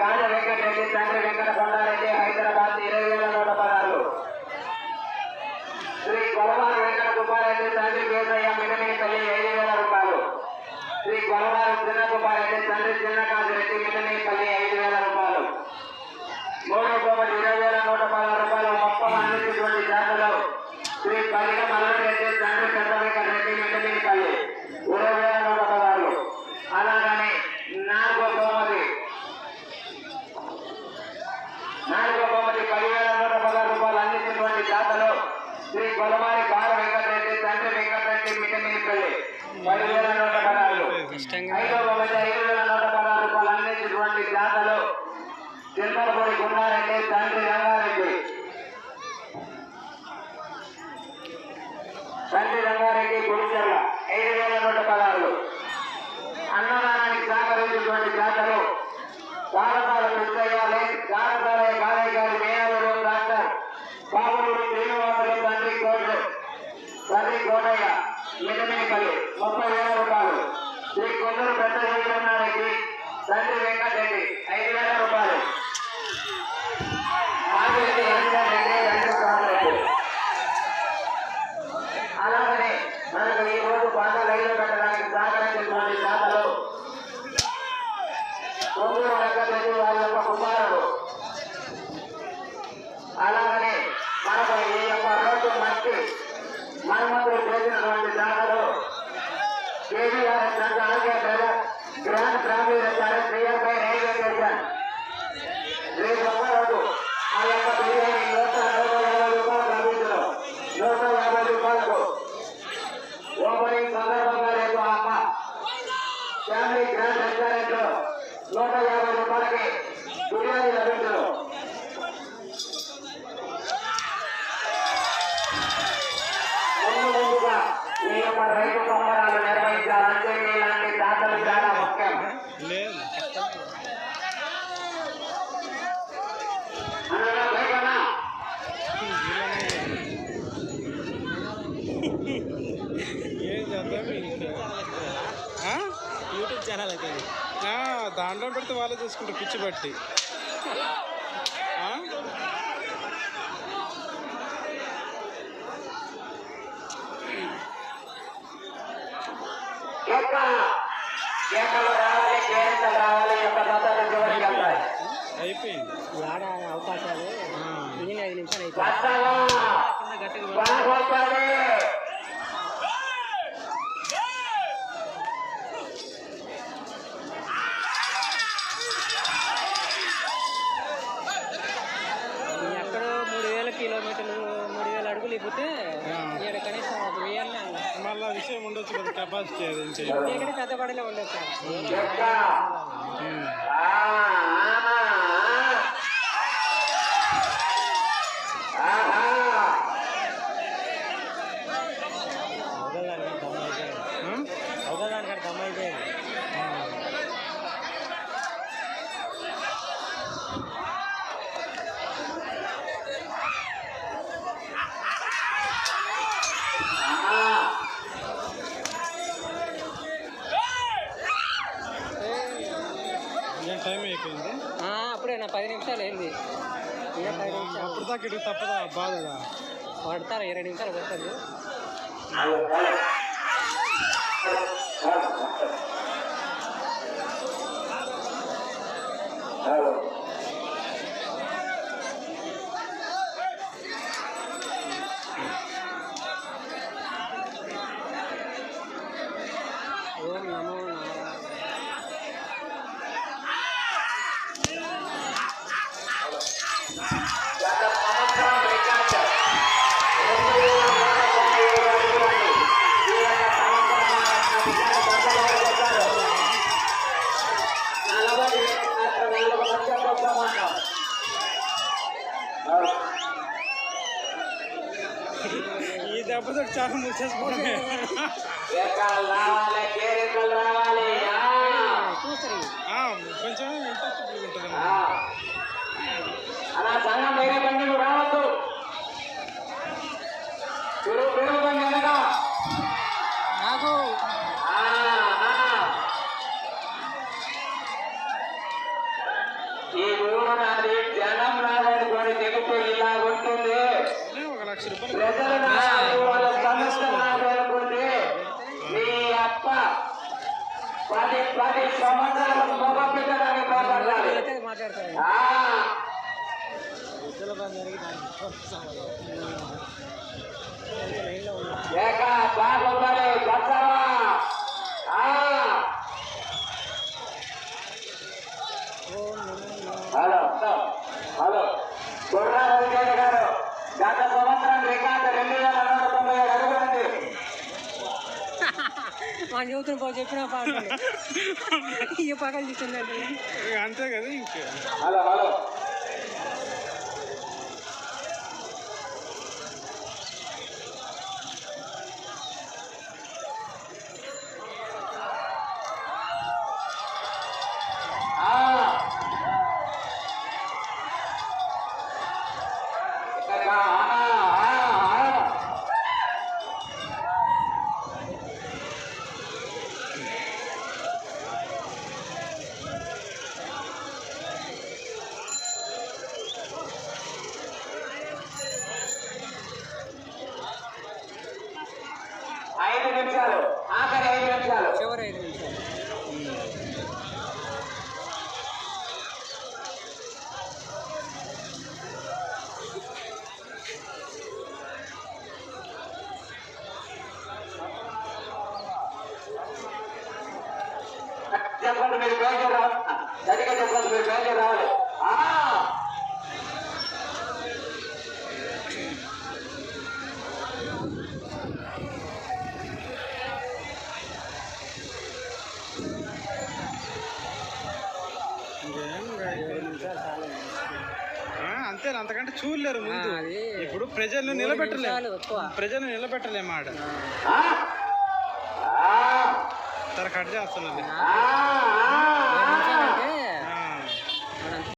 గాజ వెంకటరెడ్డి తండ్రి వెంకట కొండారెడ్డి హైదరాబాద్ 20,116. శ్రీ కొలవారు వెంకట కుమారెడ్డి తండ్రి కేసయ్య మిటనీపల్లి 5,000 రూపాయలు. శ్రీ కొలవారు చిన్న కుమారెడ్డి తండ్రి చిన్న కాసిరెడ్డి మిటనీపల్లి 5,000 రూపాయలు. మూడో బొమ్మలు 20,116 రూపాయలు. మొత్తం అందించినటువంటి జాతలో శ్రీ పల్లిక మల్లారెడ్డి తండ్రి పెద్ద వెంకటరెడ్డి మిటనీపల్లి 20,116. అలాగని నాలుగో బొమ్మది 10,116 రూపాయలు అందించినటువంటి జాతలో శ్రీ కొలవారి బాల వెంకటరెడ్డి తండ్రి వెంకటరెడ్డి మిటనీపల్లి 10,116. ఐదో బొమ్మది 5,116 రూపాయలు అందించినటువంటి జాతలో చిన్నపూడి గున్నారెడ్డి తండ్రి రంగారెడ్డి గుడిచెర్ల 5,116. అన్నదానానికి సహకరించినటువంటి జాతలో కారతాల పెద్దయ్య కారతాల కాళయ్య గారి మేనలుడు డాక్టర్ బాబులూరు శ్రీనివాసులు తండ్రి కోటయ్య మిటనీపల్లి 30,000 రూపాయలు. శ్రీ కొందరు పెద్ద వెంకటరెడ్డి తండ్రి వెంకటరెడ్డి 5,000 రూపాయలు. అలాగనే మనకు ఈ రోజు పాట లైన్లో పెట్టడానికి సహకరించినటువంటి జాతలో కొందరు వెంకటరెడ్డి వారి యొక్క కుమారుడు. అలాగనే మనకు ఈ యొక్క రోడ్డు మంచి మరమ్మతులు చేసినటువంటి జాతలో KVR grand family restaurant nearby railway station రేపు ఒక్కరోజు ఆ యొక్క బిర్యానీ 150 రూపాయలు లభించడం. 150 రూపాయలకు ఓపెనింగ్ సందర్భంగా రేపు అమ్మ ఫ్యామిలీ గ్రాండ్ రెస్టారెంట్ లో 150 రూపాయలకి బిర్యానీ లభించడం. ముందుగా ఈ యొక్క రైతు సంబరాలు నిర్వహించాలంటే ఇలాంటి దాతలు చాలా ముఖ్యం. యూట్యూబ్ ఛానల్ అయితే దాంట్లో పెడితే వాళ్ళే చూసుకుంటారు పిచ్చి బట్టి. అయిపోయింది అవకాశాలు 5 నిమిషాలు అయితే ఎక్కడో 3,000 కిలోమీటర్లు 3,000 అడుగులు ఇప్పితే ఇక్కడ కనీసం 1,000 మళ్ళీ విషయం ఉండొచ్చు కదా. కెపాసిటీ ఇక్కడ పెద్ద పడలే ఉండొచ్చు. అవగాదానికంటే దమ్ అయిపోయింది. టైం అయిపోయింది అప్పుడే నా 10 నిమిషాలు అయింది. అప్పుడు దాకా ఇటు తప్పదా బాధగా పడతారు 20 నిమిషాలు పడతారు. ఓం నమో ఈ దెబ్బతో చాలా ముచ్చేసుకోవడమే. కొంచెం ఇంట్రెస్ట్ ఉంటుంది. అలా సంఘం వేరే బండి రావద్దు. నాకు 10 సంవత్సరాలకు మగ పిల్లలని పోరాడాలి. మాట్లాడతారు ఏక బాగుండాలి బచ్చవా. హలో హలో కుర్రా వెంకయ్య గారు గత సంవత్సరం రికార్డు 2197 అడుగులండి. మా యూతులు పోయి చెప్పిన పాట ఈ పక్కన చూసిందండి అంతే కదా ఇంకే. హలో హలో ఆఖరి 5 నిమిషాలు. చివరి 5 నిమిషాలు. చెప్పండి మీరు బయట రావాలి. సరిగ్గా చెప్పండి మీరు బయట రావాలి. అంతే అంతకంటే చూడలేరు ముందు. ఇప్పుడు ప్రజలను నిలబెట్టలేము ఆడ కట్ చేస్తున్నది.